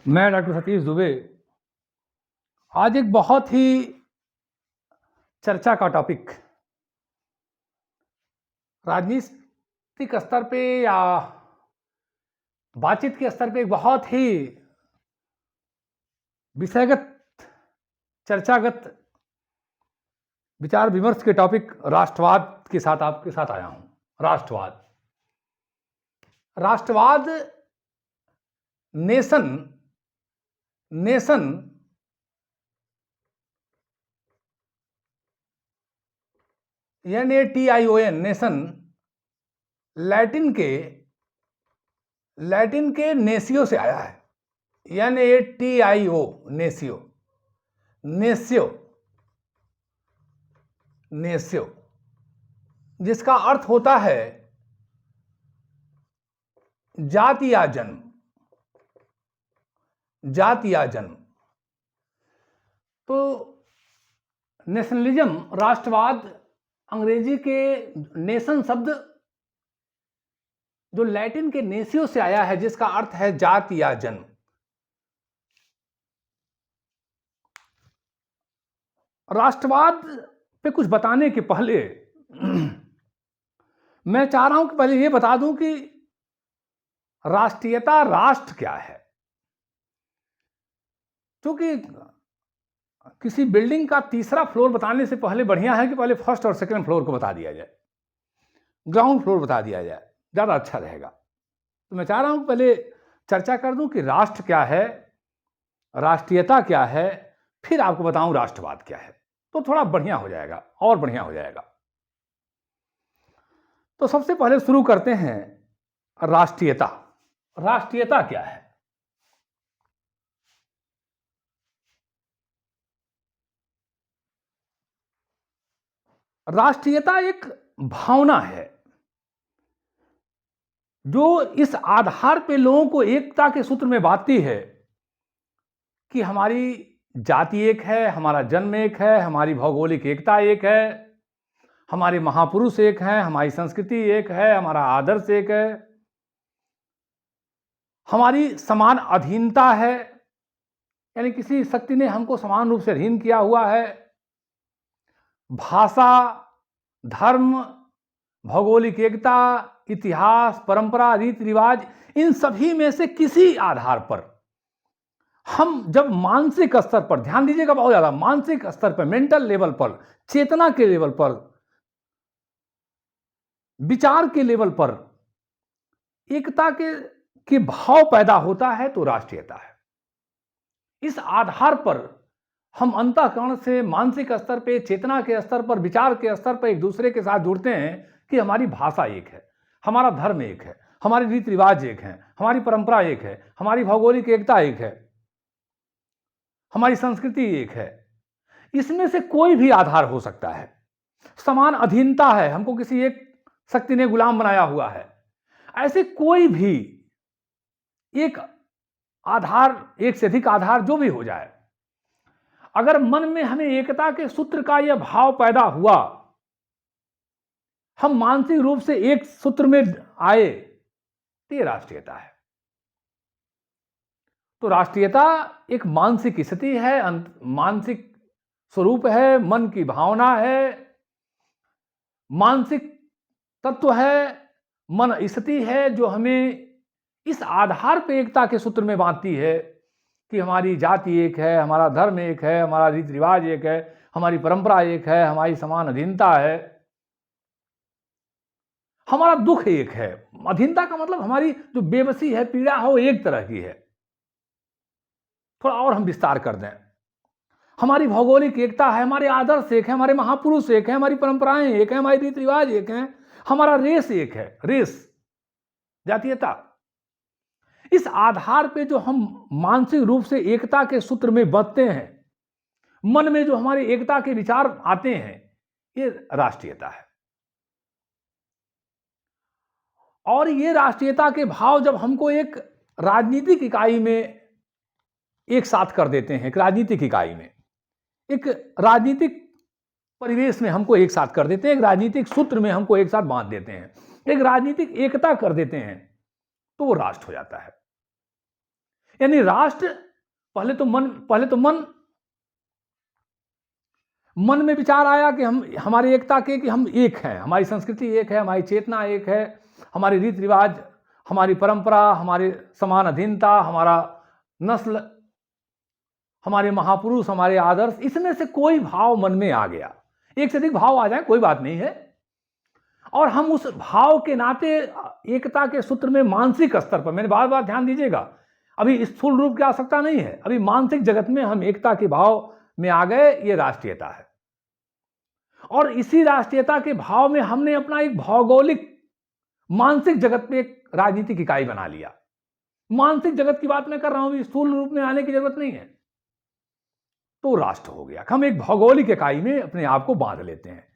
मैं डॉक्टर सतीश दुबे आज एक बहुत ही चर्चा का टॉपिक राजनीतिक स्तर पे या बातचीत के स्तर पे एक बहुत ही विषयगत चर्चागत विचार विमर्श के टॉपिक राष्ट्रवाद के साथ आपके साथ आया हूं। राष्ट्रवाद नेशन NATION नेशन लैटिन के नेसियो से आया है। NATIO नेसियो जिसका अर्थ होता है जाति या जन्म। तो नेशनलिज्म राष्ट्रवाद अंग्रेजी के नेशन शब्द जो लैटिन के नेसियो से आया है जिसका अर्थ है जाति या जन्म। राष्ट्रवाद पे कुछ बताने के पहले मैं चाह रहा हूं कि पहले ये बता दूं कि राष्ट्रीयता राष्ट्र क्या है। क्योंकि किसी बिल्डिंग का तीसरा फ्लोर बताने से पहले बढ़िया है कि पहले फर्स्ट और सेकंड फ्लोर को बता दिया जाए, ग्राउंड फ्लोर बता दिया जाए, ज़्यादा अच्छा रहेगा। तो मैं चाह रहा हूं कि पहले चर्चा कर दूं कि राष्ट्र क्या है, राष्ट्रीयता क्या है, फिर आपको बताऊं राष्ट्रवाद क्या है, तो थोड़ा बढ़िया हो जाएगा और बढ़िया हो जाएगा। तो सबसे पहले शुरू करते हैं राष्ट्रीयता। राष्ट्रीयता क्या है? राष्ट्रीयता एक भावना है जो इस आधार पे लोगों को एकता के सूत्र में बांधती है कि हमारी जाति एक है, हमारा जन्म एक है, हमारी भौगोलिक एकता एक है, हमारे महापुरुष एक हैं, हमारी संस्कृति एक है, हमारा आदर्श एक है, हमारी समान अधीनता है, यानी किसी शक्ति ने हमको समान रूप से अधीन किया हुआ है। भाषा, धर्म, भौगोलिक एकता, इतिहास, परंपरा, रीति रिवाज, इन सभी में से किसी आधार पर हम जब मानसिक स्तर पर, ध्यान दीजिएगा बहुत ज्यादा, मानसिक स्तर पर, मेंटल लेवल पर, चेतना के लेवल पर, विचार के लेवल पर एकता के भाव पैदा होता है तो राष्ट्रीयता है। इस आधार पर हम अंतःकरण से मानसिक स्तर पे, चेतना के स्तर पर, विचार के स्तर पर एक दूसरे के साथ जुड़ते हैं कि हमारी भाषा एक है, हमारा धर्म एक है, हमारे रीति रिवाज एक हैं, हमारी परंपरा एक है, हमारी भौगोलिक एकता एक है, हमारी संस्कृति एक है। इसमें से कोई भी आधार हो सकता है। समान अधीनता है, हमको किसी एक शक्ति ने गुलाम बनाया हुआ है। ऐसे कोई भी एक आधार, एक से अधिक आधार जो भी हो जाए, अगर मन में हमें एकता के सूत्र का यह भाव पैदा हुआ, हम मानसिक रूप से एक सूत्र में आए, तो यह राष्ट्रीयता है। तो राष्ट्रीयता एक मानसिक स्थिति है, मानसिक स्वरूप है, मन की भावना है, मानसिक तत्व है, मन स्थिति है जो हमें इस आधार पर एकता के सूत्र में बांधती है कि हमारी जाति एक है, हमारा धर्म एक है, हमारा रीति रिवाज एक है, हमारी परंपरा एक है, हमारी समान अधीनता है, हमारा दुख एक है। अधीनता का मतलब हमारी जो बेबसी है, पीड़ा है, वो एक तरह की है। थोड़ा और हम विस्तार कर दें, हमारी भौगोलिक एकता है, हमारे आदर्श एक है, हमारे महापुरुष एक है, हमारी परंपराएं एक है, हमारी रीति रिवाज एक है, हमारा रेस एक है, रेस जातीयता। इस आधार पे जो हम मानसिक रूप से एकता के सूत्र में बंधते हैं, मन में जो हमारे एकता के विचार आते हैं, ये राष्ट्रीयता है। और ये राष्ट्रीयता के भाव जब हमको एक राजनीतिक इकाई में एक साथ कर देते हैं, एक राजनीतिक इकाई में, एक राजनीतिक परिवेश में हमको एक साथ कर देते हैं, एक राजनीतिक सूत्र में हमको एक साथ बांध देते हैं, एक राजनीतिक एकता कर देते हैं, तो वो राष्ट्र हो जाता है। यानी राष्ट्र पहले तो मन में विचार आया कि हम हमारी एकता के कि हम एक हैं, हमारी संस्कृति एक है, हमारी चेतना एक है, हमारे रीति रिवाज, हमारी परंपरा, हमारे समान अधीनता, हमारा नस्ल, हमारे महापुरुष, हमारे आदर्श, इसमें से कोई भाव मन में आ गया। एक से अधिक भाव आ जाए कोई बात नहीं है, और हम उस भाव के नाते एकता के सूत्र में मानसिक स्तर पर, मैंने बार बार ध्यान दीजिएगा, अभी स्थूल रूप की आवश्यकता नहीं है, अभी मानसिक जगत में हम एकता के भाव में आ गए, ये राष्ट्रीयता है। और इसी राष्ट्रीयता के भाव में हमने अपना एक भौगोलिक मानसिक जगत में एक राजनीतिक इकाई बना लिया। मानसिक जगत की बात मैं कर रहा हूं, स्थूल रूप में आने की जरूरत नहीं है। तो राष्ट्र हो गया, हम एक भौगोलिक इकाई में अपने आप को बांध लेते हैं,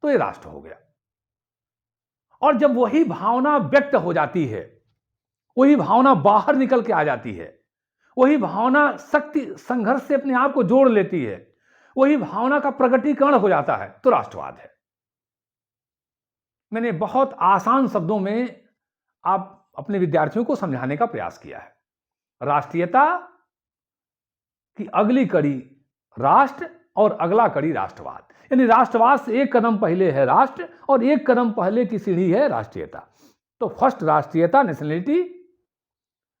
तो ये राष्ट्र हो गया। और जब वही भावना व्यक्त हो जाती है, वही भावना बाहर निकल के आ जाती है, वही भावना शक्ति संघर्ष से अपने आप को जोड़ लेती है, वही भावना का प्रकटीकरण हो जाता है, तो राष्ट्रवाद है। मैंने बहुत आसान शब्दों में आप अपने विद्यार्थियों को समझाने का प्रयास किया है। राष्ट्रीयता की अगली कड़ी राष्ट्र और अगला कड़ी राष्ट्रवाद, यानी राष्ट्रवाद से एक कदम पहले है राष्ट्र और एक कदम पहले की सीढ़ी है राष्ट्रीयता। तो फर्स्ट राष्ट्रीयता, nationality,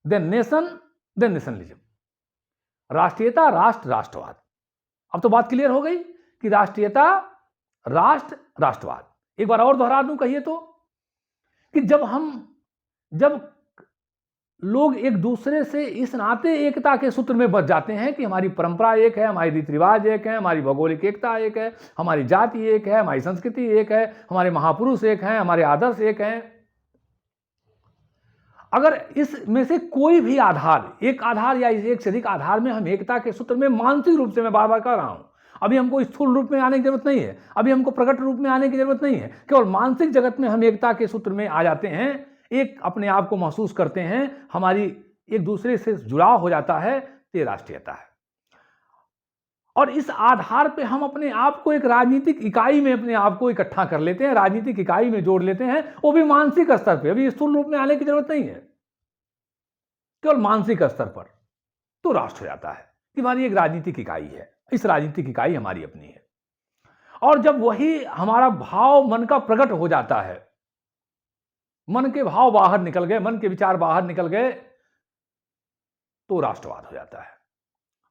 then nation, then nationalism. राष्ट्रीयता, राष्ट्र, राष्ट्रवाद। अब तो बात क्लियर हो गई कि राष्ट्रीयता, राष्ट्र, राष्ट्रवाद। एक बार और दोहरा दूं, कहिए तो, कि जब लोग एक दूसरे से इस नाते एकता के सूत्र में बच जाते हैं कि हमारी परंपरा एक है, हमारी रीति रिवाज एक है, हमारी भौगोलिक एकता एक है, हमारी जाति एक है, हमारी संस्कृति एक है, हमारे महापुरुष एक हैं, हमारे आदर्श एक हैं। अगर इसमें से कोई भी आधार, एक आधार या एक से अधिक आधार में हम एकता के सूत्र में मानसिक रूप से, मैं बार बार कह रहा हूं, अभी हमको स्थूल रूप में आने की जरूरत नहीं है, अभी हमको प्रकट रूप में आने की जरूरत नहीं है, केवल मानसिक जगत में हम एकता के सूत्र में आ जाते हैं, एक अपने आप को महसूस करते हैं, हमारी एक दूसरे से जुड़ाव हो जाता है, ये राष्ट्रीयता है। और इस आधार पे हम अपने आप को एक राजनीतिक इकाई में अपने आप को इकट्ठा कर लेते हैं, राजनीतिक इकाई में जोड़ लेते हैं, वो भी मानसिक स्तर पे, अभी स्थूल रूप में आने की जरूरत नहीं है, केवल मानसिक स्तर पर, तो राष्ट्र हो जाता है कि हमारी एक राजनीतिक इकाई है, इस राजनीतिक इकाई हमारी अपनी है। और जब वही हमारा भाव मन का प्रकट हो जाता है, मन के भाव बाहर निकल गए, मन के विचार बाहर निकल गए, तो राष्ट्रवाद हो जाता है।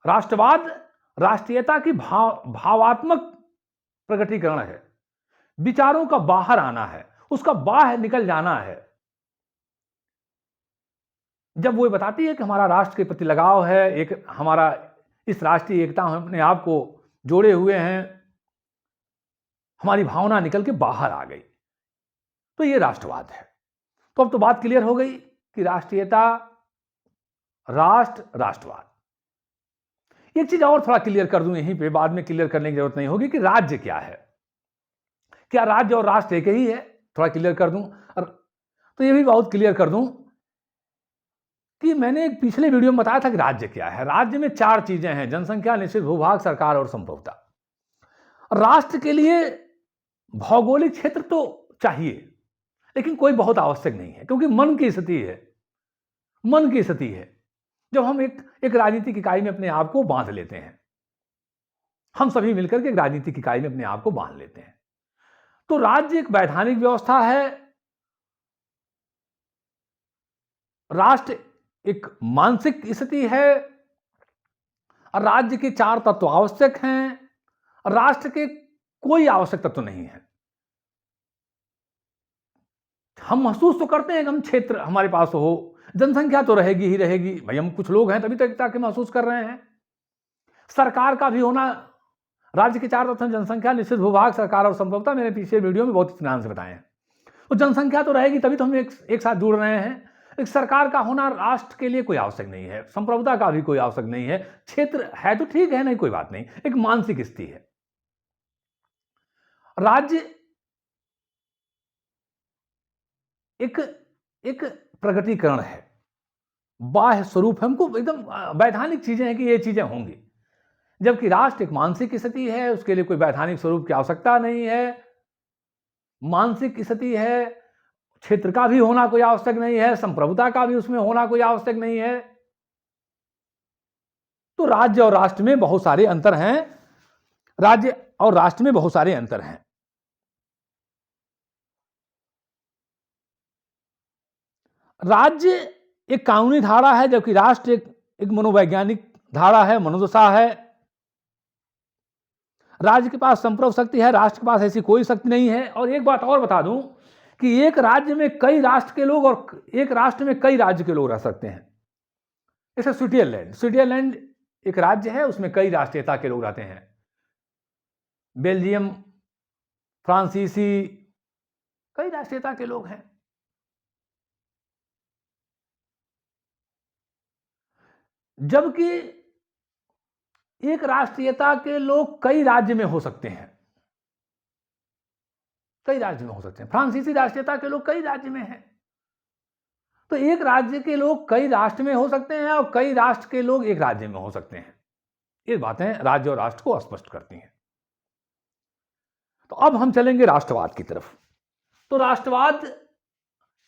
राष्ट्रवाद राष्ट्रीयता की भावात्मक प्रकटीकरण है, विचारों का बाहर आना है, उसका बाहर निकल जाना है। जब वो बताती है कि हमारा राष्ट्र के प्रति लगाव है, एक हमारा इस राष्ट्रीय एकता हम अपने आप को जोड़े हुए हैं, हमारी भावना निकल के बाहर आ गई, तो ये राष्ट्रवाद है। तो अब तो बात क्लियर हो गई कि राष्ट्रीयता, राष्ट्र, राष्ट्रवाद। एक चीज और थोड़ा क्लियर कर दूं यहीं पे, बाद में क्लियर करने की जरूरत नहीं होगी, कि राज्य क्या है। क्या राज्य और राष्ट्र एक ही है? थोड़ा क्लियर कर दूं। तो ये भी बहुत क्लियर कर दूं कि मैंने एक पिछले वीडियो में बताया था कि राज्य क्या है। राज्य में 4 चीजें हैं: जनसंख्या, निश्चित भूभाग, सरकार और संप्रभुता। राष्ट्र के लिए भौगोलिक क्षेत्र तो चाहिए, लेकिन कोई बहुत आवश्यक नहीं है, क्योंकि मन की स्थिति है, मन की स्थिति है जब हम एक राजनीतिक इकाई में अपने आप को बांध लेते हैं, हम सभी मिलकर के एक राजनीतिक इकाई में अपने आप को बांध लेते हैं। तो राज्य एक वैधानिक व्यवस्था है, राष्ट्र एक मानसिक स्थिति है, राज्य के 4 तत्व आवश्यक हैं, राष्ट्र के कोई आवश्यक तत्व नहीं है। हम महसूस तो करते हैं कि हम क्षेत्र हमारे पास हो, जनसंख्या तो रहेगी ही रहेगी, भाई हम कुछ लोग हैं तभी तो एकता के महसूस कर रहे हैं। सरकार का भी होना, राज्य के 4 तत्व: जनसंख्या, निश्चित भूभाग, सरकार और संप्रभुता। मैंने पिछले वीडियो में बहुत इत्मीनान से बताए हैं। तो जनसंख्या तो रहेगी तभी तो हम एक साथ जुड़ रहे हैं। एक सरकार का होना राष्ट्र के लिए कोई आवश्यक नहीं है, संप्रभुता का भी कोई आवश्यक नहीं है, क्षेत्र है तो ठीक है, नहीं कोई बात नहीं, एक मानसिक स्थिति है। राज्य एक प्रकटीकरण है, बाह्य स्वरूप है, हमको एकदम वैधानिक चीजें हैं कि ये चीजें होंगी, जबकि राष्ट्र एक मानसिक स्थिति है, उसके लिए कोई वैधानिक स्वरूप की आवश्यकता नहीं है, मानसिक स्थिति है, क्षेत्र का भी होना कोई आवश्यक नहीं है, संप्रभुता का भी उसमें होना कोई आवश्यक नहीं है। तो राज्य और राष्ट्र में बहुत सारे अंतर हैं। राज्य और राष्ट्र में बहुत सारे अंतर हैं। राज्य एक कानूनी धारा है, जबकि राष्ट्र एक मनोवैज्ञानिक धारा है, मनोदशा है। राज्य के पास संप्रभु शक्ति है, राष्ट्र के पास ऐसी कोई शक्ति नहीं है। और एक बात और बता दूं कि एक राज्य में कई राष्ट्र के लोग और एक राष्ट्र में कई राज्य के लोग रह सकते हैं। जैसे स्विट्जरलैंड एक राज्य है, उसमें कई राष्ट्रीयता के लोग रहते हैं। बेल्जियम, फ्रांसीसी, कई राष्ट्रीयता के लोग हैं। जबकि एक राष्ट्रीयता के लोग कई राज्य में हो सकते हैं, कई राज्य में हो सकते हैं। फ्रांसीसी राष्ट्रीयता के लोग कई राज्य में हैं। तो एक राज्य के लोग कई राष्ट्र में हो सकते हैं और कई राष्ट्र के लोग एक राज्य में हो सकते हैं। ये बातें राज्य और राष्ट्र को स्पष्ट करती हैं। तो अब हम चलेंगे राष्ट्रवाद की तरफ। तो राष्ट्रवाद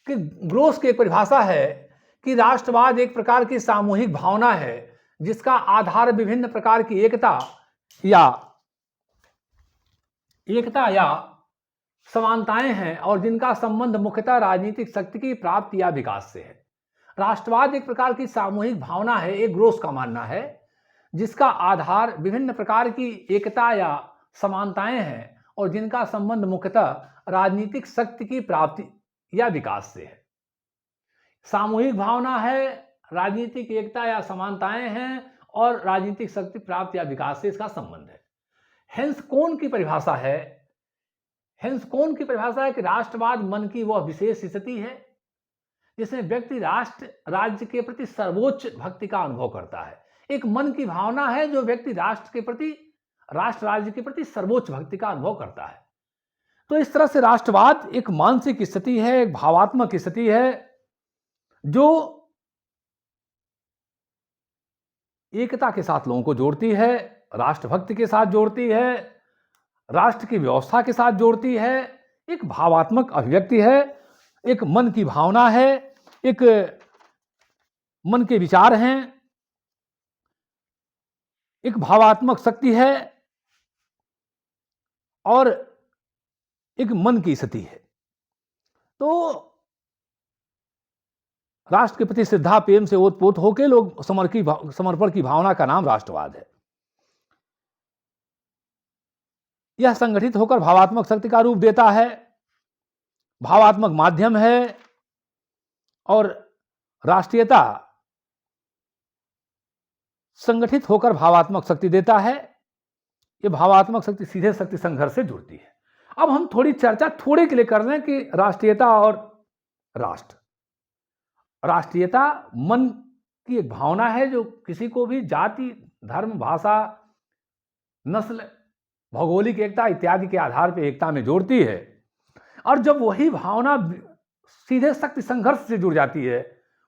के ग्रोस की एक परिभाषा है कि राष्ट्रवाद एक प्रकार की सामूहिक भावना है जिसका आधार विभिन्न प्रकार की एकता या समानताएं हैं और जिनका संबंध मुख्यतः राजनीतिक शक्ति की प्राप्ति या विकास से है। राष्ट्रवाद एक प्रकार की सामूहिक भावना है, एक ग्रोस का मानना है, जिसका आधार विभिन्न प्रकार की एकता या समानताएं हैं और जिनका संबंध मुख्यतः राजनीतिक शक्ति की प्राप्ति या विकास से है। सामूहिक भावना है, राजनीतिक एकता या समानताएं हैं और राजनीतिक शक्ति प्राप्ति या विकास से इसका संबंध है। हेंस कोन की परिभाषा है कि राष्ट्रवाद मन की वह विशेष स्थिति है जिसमें व्यक्ति राष्ट्र राज्य के प्रति सर्वोच्च भक्ति का अनुभव करता है। एक मन की भावना है जो व्यक्ति राष्ट्र राज्य के प्रति सर्वोच्च भक्ति का अनुभव करता है। तो इस तरह से राष्ट्रवाद एक मानसिक स्थिति है, एक भावात्मक स्थिति है जो एकता के साथ लोगों को जोड़ती है, राष्ट्रभक्ति के साथ जोड़ती है, राष्ट्र की व्यवस्था के साथ जोड़ती है। एक भावात्मक अभिव्यक्ति है, एक मन की भावना है, एक मन के विचार हैं, एक भावात्मक शक्ति है और एक मन की स्थिति है। तो राष्ट्र के प्रति श्रद्धा प्रेम से ओतप्रोत होकर लोग समर्पण की भावना का नाम राष्ट्रवाद है। यह संगठित होकर भावात्मक शक्ति का रूप देता है, भावात्मक माध्यम है और राष्ट्रीयता संगठित होकर भावात्मक शक्ति देता है। यह भावात्मक शक्ति सीधे शक्ति संघर्ष से जुड़ती है। अब हम थोड़ी चर्चा थोड़े के लिए कर रहे हैं कि राष्ट्रीयता और राष्ट्र। राष्ट्रीयता मन की एक भावना है जो किसी को भी जाति, धर्म, भाषा, नस्ल, भौगोलिक एकता इत्यादि के आधार पर एकता में जोड़ती है। और जब वही भावना सीधे शक्ति संघर्ष से जुड़ जाती है,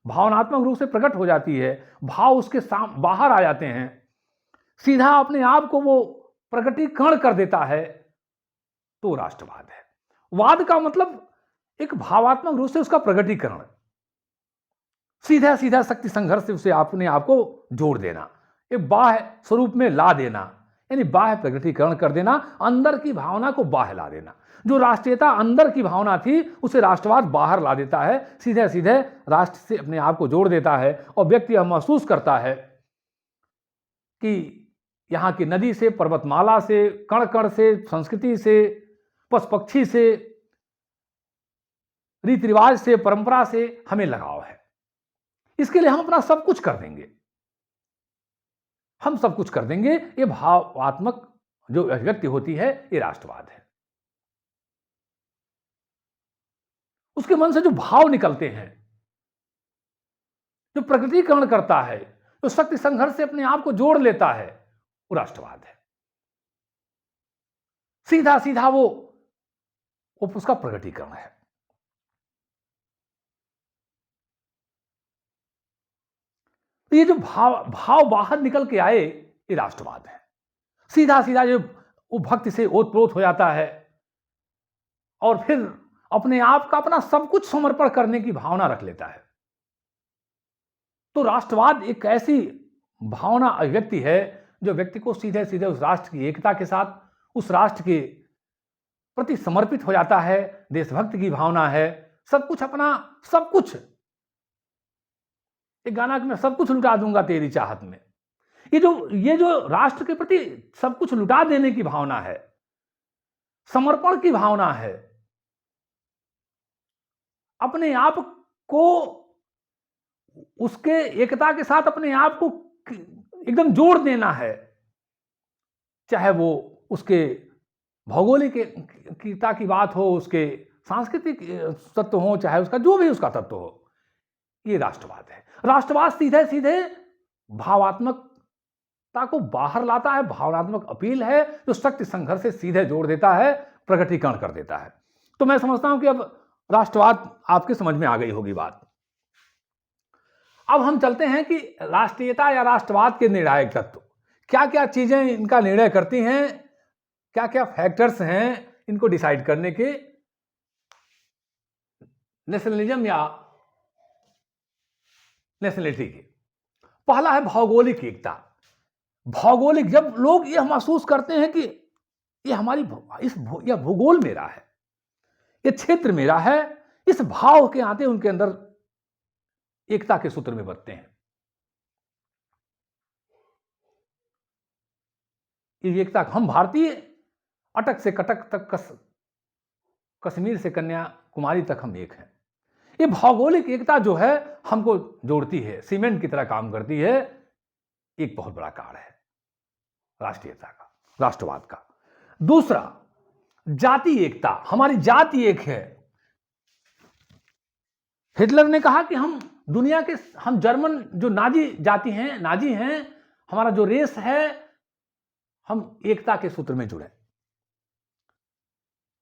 भावनात्मक रूप से प्रकट हो जाती है, भाव उसके बाहर आ जाते हैं, सीधा अपने आप को वो प्रकटीकरण कर देता है, तो राष्ट्रवाद है। वाद का मतलब एक भावात्मक रूप से उसका प्रकटीकरण, सीधा सीधा शक्ति संघर्ष से उसे अपने आप को जोड़ देना, एक बाह्य स्वरूप में ला देना, यानी बाह्य प्रकटीकरण कर देना, अंदर की भावना को बाहर ला देना। जो राष्ट्रीयता अंदर की भावना थी उसे राष्ट्रवाद बाहर ला देता है, सीधे सीधे राष्ट्र से अपने आप को जोड़ देता है और व्यक्ति यह महसूस करता है कि यहाँ की नदी से, पर्वतमाला से, कण कण से, संस्कृति से, पशु पक्षी से, रीति रिवाज से, परंपरा से हमें लगाव है। इसके लिए हम अपना सब कुछ कर देंगे, हम सब कुछ कर देंगे। ये भावात्मक जो अभिव्यक्ति होती है ये राष्ट्रवाद है। उसके मन से जो भाव निकलते हैं, जो प्रकटीकरण करता है, जो शक्ति संघर्ष से अपने आप को जोड़ लेता है, वो राष्ट्रवाद है। सीधा सीधा वो उसका प्रकटीकरण है। तो ये जो भाव बाहर निकल के आए, ये राष्ट्रवाद है। सीधा सीधा जो वो भक्ति से ओतप्रोत हो जाता है और फिर अपने आप का अपना सब कुछ समर्पण करने की भावना रख लेता है। तो राष्ट्रवाद एक ऐसी भावना अभिव्यक्ति है जो व्यक्ति को सीधे सीधे उस राष्ट्र की एकता के साथ, उस राष्ट्र के प्रति समर्पित हो जाता है। देशभक्त की भावना है, सब कुछ अपना, सब कुछ, एक गाना कि मैं सब कुछ लुटा दूंगा तेरी चाहत में। ये जो राष्ट्र के प्रति सब कुछ लुटा देने की भावना है, समर्पण की भावना है, अपने आप को उसके एकता के साथ अपने आप को एकदम जोड़ देना है, चाहे वो उसके भौगोलिक एकता की बात हो, उसके सांस्कृतिक तत्व हो, चाहे उसका जो भी उसका तत्व हो, ये राष्ट्रवाद है। राष्ट्रवाद सीधे सीधे भावात्मकता को बाहर लाता है, भावनात्मक अपील है जो शक्ति संघर्ष से सीधे जोड़ देता है, प्रकटीकरण कर देता है। तो मैं समझता हूं कि अब राष्ट्रवाद आपके समझ में आ गई होगी बात। अब हम चलते हैं कि राष्ट्रीयता या राष्ट्रवाद के निर्णायक तत्व क्या क्या चीजें इनका निर्णय करती हैं, क्या क्या फैक्टर्स हैं इनको डिसाइड करने के, नेशनलिज्म या नेशनलिटी के। पहला है भौगोलिक एकता। भौगोलिक, जब लोग यह महसूस करते हैं कि ये हमारी यह भूगोल मेरा है, ये क्षेत्र मेरा है, इस भाव के आते उनके अंदर एकता के सूत्र में बंधते हैं। ये एकता, हम भारतीय, अटक से कटक तक, कश्मीर से कन्याकुमारी तक हम एक हैं। ये भौगोलिक एकता जो है हमको जोड़ती है, सीमेंट की तरह काम करती है, एक बहुत बड़ा कारण है राष्ट्रीयता का, राष्ट्रवाद का। दूसरा, जाति एकता। हमारी जाति एक है। हिटलर ने कहा कि हम दुनिया के, हम जर्मन जो नाजी जाति हैं, नाजी हैं, हमारा जो रेस है, हम एकता के सूत्र में जुड़े।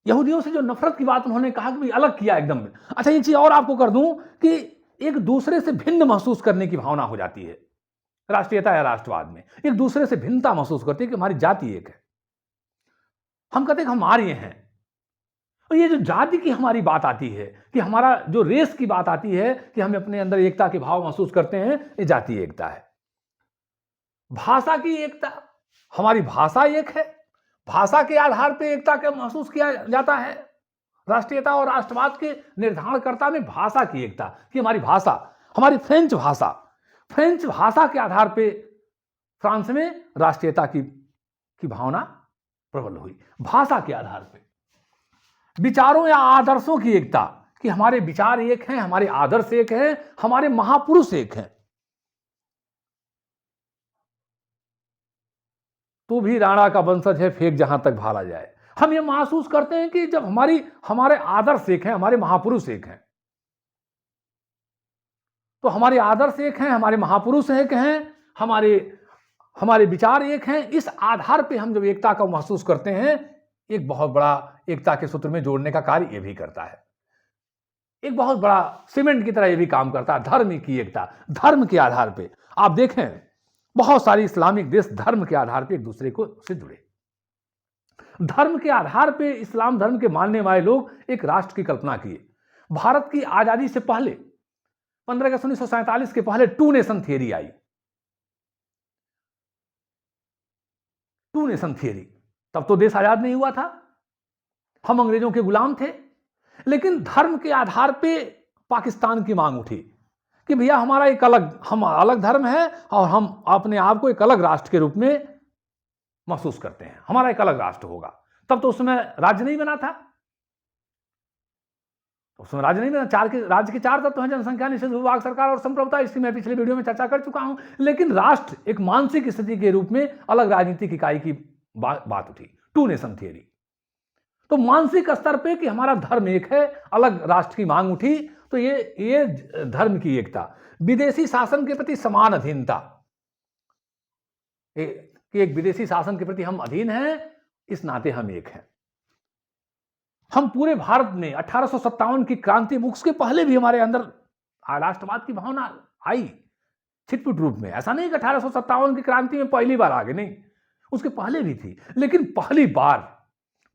यहूदियों से जो नफरत की बात उन्होंने कहा कि अलग किया एकदम। अच्छा, ये चीज और आपको कर दूं कि एक दूसरे से भिन्न महसूस करने की भावना हो जाती है राष्ट्रीयता या राष्ट्रवाद में। एक दूसरे से भिन्नता महसूस करती है कि हमारी जाति एक है, हम कहते हैं कि हम आर्य हैं। और ये जो जाति की हमारी बात आती है, कि हमारा जो रेस की बात आती है, कि हम अपने अंदर एकता के भाव महसूस करते हैं, ये जातीय एकता है। भाषा की एकता, हमारी भाषा एक है, भाषा के आधार पर एकता का महसूस किया जाता है। राष्ट्रीयता और राष्ट्रवाद के निर्धारणकर्ता में भाषा की एकता, कि हमारी भाषा, हमारी फ्रेंच भाषा के आधार पर फ्रांस में राष्ट्रीयता की भावना प्रबल हुई, भाषा के आधार पर। विचारों या आदर्शों की एकता, कि हमारे विचार एक हैं, हमारे आदर्श एक हैं, हमारे महापुरुष एक हैं। तू भी राणा का वंशज है, फेंक जहां तक भाला जाए। हम ये महसूस करते हैं कि जब हमारे आदर्श एक हैं, हमारे महापुरुष एक हैं, तो हमारे आदर्श एक हैं, हमारे महापुरुष एक हैं, हमारे विचार एक हैं। इस आधार पे हम जब एकता का महसूस करते हैं, एक बहुत बड़ा एकता के सूत्र में जोड़ने का कार्य यह भी करता है। एक बहुत बड़ा सीमेंट की तरह यह भी काम करता है। धर्म की एकता, धर्म के आधार पे आप देखें, बहुत सारी इस्लामिक देश धर्म के आधार पे एक दूसरे को से जुड़े। धर्म के आधार पे इस्लाम धर्म के मानने वाले लोग एक राष्ट्र की कल्पना किए। भारत की आजादी से पहले 15 अगस्त 1947 के पहले टू नेशन थियरी आई। टू नेशन थियरी, तब तो देश आजाद नहीं हुआ था, हम अंग्रेजों के गुलाम थे। लेकिन धर्म के आधार पे पाकिस्तान की मांग उठी कि भैया हमारा एक हम अलग धर्म है और हम अपने आप को एक अलग राष्ट्र के रूप में महसूस करते हैं, हमारा एक अलग राष्ट्र होगा। तब तो उसमें राज्य नहीं बना था, उसमें राज्य नहीं बना। राज्य के 4 तत्व हैं: जनसंख्या, निषेध, भूभाग, सरकार और संप्रभुता। इसकी मैं पिछले वीडियो में चर्चा कर चुका हूं। लेकिन राष्ट्र एक मानसिक स्थिति के रूप में अलग राजनीतिक इकाई की बात उठी, टू नेशन थियरी। तो मानसिक स्तर पे कि हमारा धर्म एक है, अलग राष्ट्र की मांग उठी। तो ये धर्म की एकता। विदेशी शासन के प्रति समान अधीनता, कि एक विदेशी शासन के प्रति हम अधीन हैं, इस नाते हम एक हैं। हम पूरे भारत में 1857 की क्रांति, उसके पहले भी हमारे अंदर राष्ट्रवाद की भावना आई छिटपुट रूप में। ऐसा नहीं कि 1857 की क्रांति में पहली बार आ गई, नहीं, उसके पहले भी थी। लेकिन पहली बार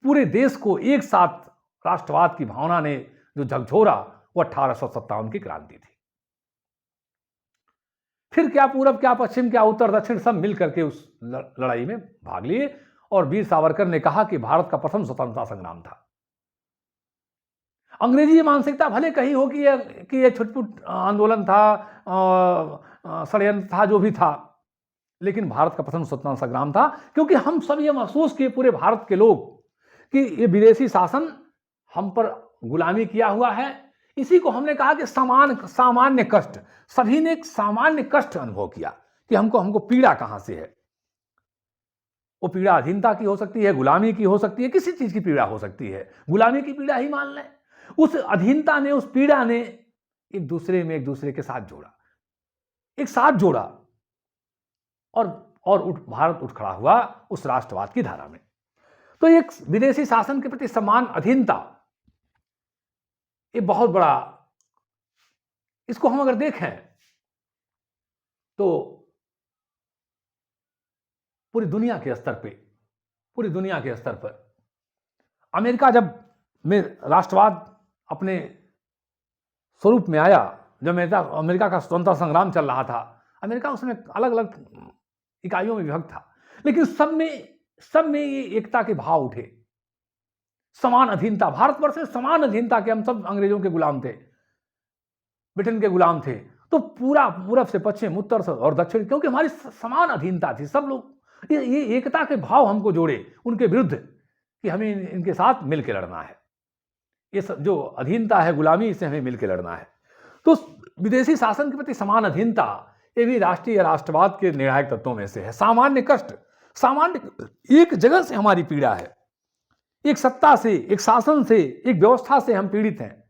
पूरे देश को एक साथ राष्ट्रवाद की भावना ने जो झकझोरा, वो 1857 की क्रांति थी। फिर क्या पूरब, क्या पश्चिम, क्या उत्तर दक्षिण, सब मिल करके उस लड़ाई में भाग लिए। और वीर सावरकर ने कहा कि भारत का प्रथम स्वतंत्रता संग्राम था। अंग्रेजी मानसिकता भले कही हो कि ये छुटपुट आंदोलन था, षड्यंत्र था, जो भी था, लेकिन भारत का प्रथम स्वतंत्रता संग्राम था। क्योंकि हम सब ये महसूस किए, पूरे भारत के लोग, कि ये विदेशी शासन हम पर गुलामी किया हुआ है। इसी को हमने कहा कि सामान्य कष्ट, सभी ने एक सामान्य कष्ट अनुभव किया कि हमको पीड़ा कहां से है। वो पीड़ा अधीनता की हो सकती है, गुलामी की हो सकती है, किसी चीज की पीड़ा हो सकती है। गुलामी की पीड़ा ही मान लें। उस अधीनता ने, उस पीड़ा ने एक दूसरे के साथ जोड़ा, और भारत उठ खड़ा हुआ उस राष्ट्रवाद की धारा में। तो एक विदेशी शासन के प्रति समान अधीनता, ये बहुत बड़ा, इसको हम अगर देखें तो पूरी दुनिया के स्तर पर अमेरिका जब में राष्ट्रवाद अपने स्वरूप में आया, जब अमेरिका का स्वतंत्रता संग्राम चल रहा था, अमेरिका उसमें अलग अलग इकाइयों में विभक्त था, लेकिन सब में ये एकता के भाव उठे, समान अधीनता। भारतवर्ष में समान अधीनता के, हम सब अंग्रेजों के गुलाम थे, ब्रिटेन के गुलाम थे। तो पूरा पूरब से पश्चिम, उत्तर से और दक्षिण, क्योंकि हमारी समान अधीनता थी। सब लोग ये एकता के भाव हमको जोड़े उनके विरुद्ध, कि हमें इनके साथ मिलकर लड़ना है। ये जो अधीनता है, गुलामी, इससे हमें मिलकर लड़ना है। तो विदेशी शासन के प्रति समान अधीनता, ये भी राष्ट्रीय राष्ट्रवाद के निर्णायक तत्वों में से है। सामान्य कष्ट, एक जगह से हमारी पीड़ा है, एक सत्ता से, एक शासन से, एक व्यवस्था से हम पीड़ित हैं,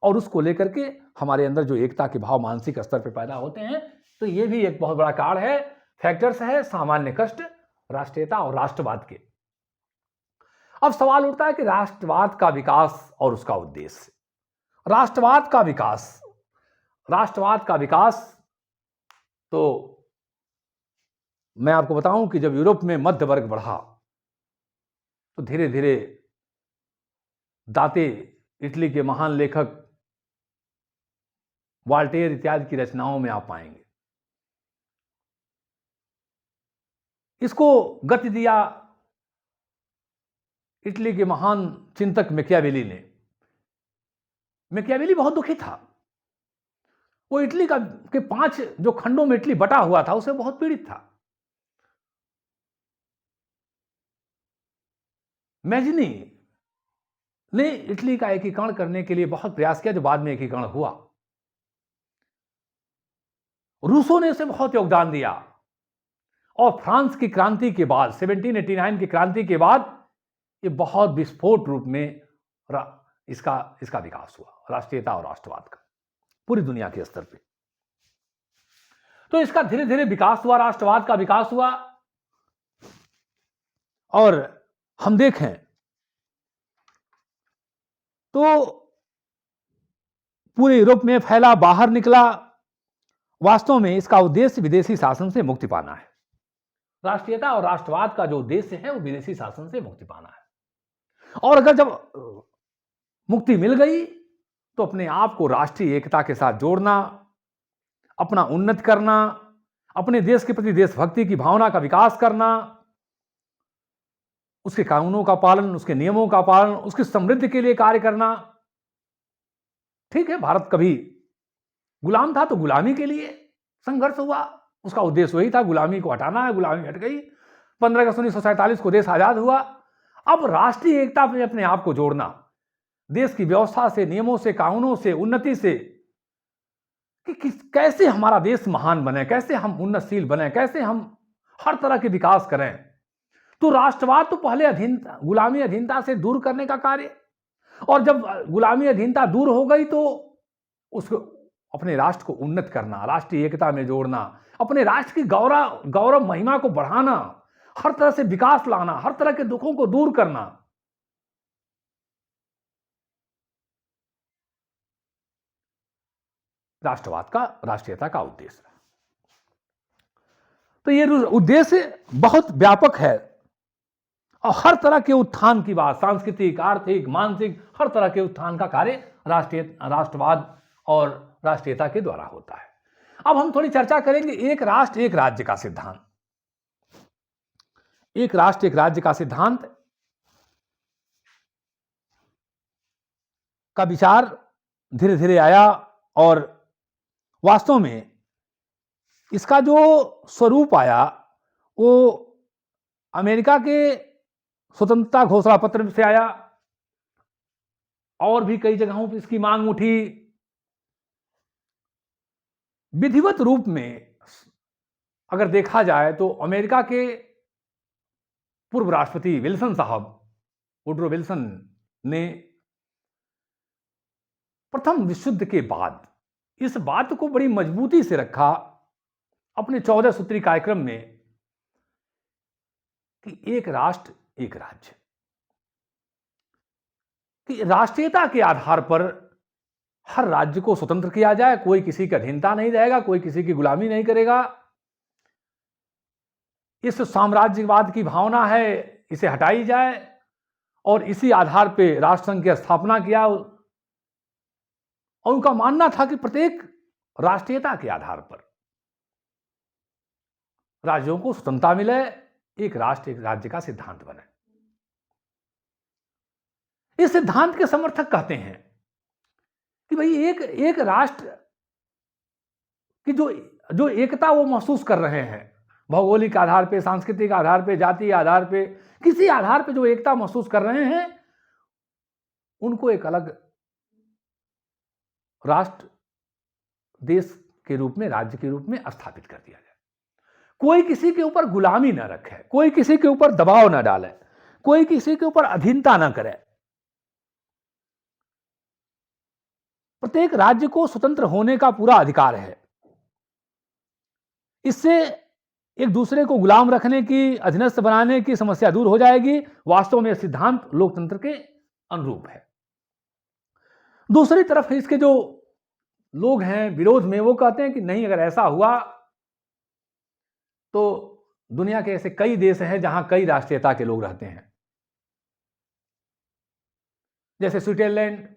और उसको लेकर के हमारे अंदर जो एकता के भाव मानसिक स्तर पर पैदा होते हैं। तो ये भी एक बहुत बड़ा कारण है, फैक्टर्स है, सामान्य कष्ट, राष्ट्रीयता और राष्ट्रवाद के। अब सवाल उठता है कि राष्ट्रवाद का विकास और उसका उद्देश्य। राष्ट्रवाद का विकास तो मैं आपको बताऊं कि जब यूरोप में मध्य वर्ग बढ़ा, तो धीरे धीरे दाते, इटली के महान लेखक वाल्टेयर इत्यादि की रचनाओं में आप पाएंगे। इसको गति दिया इटली के महान चिंतक मैकियावेली ने। मैकियावेली बहुत दुखी था। वो इटली के 5 जो खंडों में इटली बटा हुआ था, उसे बहुत पीड़ित था। मैजिनी ने इटली का एकीकरण करने के लिए बहुत प्रयास किया, जो बाद में एकीकरण हुआ। रूसों ने इसे बहुत योगदान दिया, और फ्रांस की क्रांति के बाद, 1789 की क्रांति के बाद, ये बहुत विस्फोट रूप में इसका विकास हुआ, राष्ट्रीयता और राष्ट्रवाद का, पूरी दुनिया के स्तर पे। तो इसका धीरे धीरे विकास हुआ, राष्ट्रवाद का विकास हुआ। और हम देखें तो पूरे यूरोप में फैला, बाहर निकला। वास्तव में इसका उद्देश्य विदेशी शासन से मुक्ति पाना है। राष्ट्रीयता और राष्ट्रवाद का जो उद्देश्य है, वो विदेशी शासन से मुक्ति पाना है। और अगर जब मुक्ति मिल गई, तो अपने आप को राष्ट्रीय एकता के साथ जोड़ना, अपना उन्नत करना, अपने देश के प्रति देशभक्ति की भावना का विकास करना, उसके कानूनों का पालन, उसके नियमों का पालन, उसकी समृद्धि के लिए कार्य करना। ठीक है, भारत कभी गुलाम था, तो गुलामी के लिए संघर्ष हुआ, उसका उद्देश्य वही था, गुलामी को हटाना है। गुलामी हट गई, 15 अगस्त 1947 को देश आजाद हुआ। अब राष्ट्रीय एकता में अपने आप को जोड़ना, देश की व्यवस्था से, नियमों से, कानूनों से, उन्नति से, कि कैसे हमारा देश महान बने, कैसे हम उन्नतशील बने, कैसे हम हर तरह के विकास करें। तो राष्ट्रवाद तो पहले गुलामी अधीनता से दूर करने का कार्य, और जब गुलामी अधीनता दूर हो गई, तो उसको अपने राष्ट्र को उन्नत करना, राष्ट्रीय एकता में जोड़ना, अपने राष्ट्र की गौरव महिमा को बढ़ाना, हर तरह से विकास लाना, हर तरह के दुखों को दूर करना। राष्ट्रवाद का, राष्ट्रीयता का उद्देश्य। तो ये उद्देश्य बहुत व्यापक है, और हर तरह के उत्थान की बात, सांस्कृतिक, आर्थिक, मानसिक, हर तरह के उत्थान का कार्य राष्ट्रवाद और राष्ट्रीयता के द्वारा होता है। अब हम थोड़ी चर्चा करेंगे एक राष्ट्र एक राज्य का सिद्धांत। एक राष्ट्र एक राज्य का सिद्धांत का विचार धीरे धीरे आया और वास्तव में इसका जो स्वरूप आया वो अमेरिका के स्वतंत्रता घोषणा पत्र से आया और भी कई जगहों पर इसकी मांग उठी। विधिवत रूप में अगर देखा जाए तो अमेरिका के पूर्व राष्ट्रपति विल्सन साहब, वुडरो विल्सन ने प्रथम विश्व युद्ध के बाद इस बात को बड़ी मजबूती से रखा अपने 14 सूत्री कार्यक्रम में कि एक राष्ट्र एक राज्य, कि राष्ट्रीयता के आधार पर हर राज्य को स्वतंत्र किया जाए, कोई किसी का अधीनता नहीं रहेगा, कोई किसी की गुलामी नहीं करेगा। इस साम्राज्यवाद की भावना है इसे हटाई जाए और इसी आधार पर राष्ट्रसंघ की स्थापना किया। और उनका मानना था कि प्रत्येक राष्ट्रीयता के आधार पर राज्यों को स्वतंत्रता मिले, एक राष्ट्र एक राज्य का सिद्धांत बने। इस सिद्धांत के समर्थक कहते हैं कि भाई एक राष्ट्र की जो एकता वो महसूस कर रहे हैं, भौगोलिक आधार पे, सांस्कृतिक आधार पे, जातीय आधार पे, किसी आधार पे जो एकता महसूस कर रहे हैं, उनको एक अलग राष्ट्र देश के रूप में, राज्य के रूप में स्थापित कर दिया जाए। कोई किसी के ऊपर गुलामी ना रखे, कोई किसी के ऊपर दबाव ना डाले, कोई किसी के ऊपर अधीनता ना करे। प्रत्येक राज्य को स्वतंत्र होने का पूरा अधिकार है। इससे एक दूसरे को गुलाम रखने की, अधीनस्थ बनाने की समस्या दूर हो जाएगी। वास्तव में सिद्धांत लोकतंत्र के अनुरूप है। दूसरी तरफ इसके जो लोग हैं विरोध में, वो कहते हैं कि नहीं, अगर ऐसा हुआ तो दुनिया के ऐसे कई देश हैं जहां कई राष्ट्रीयता के लोग रहते हैं, जैसे स्विट्जरलैंड,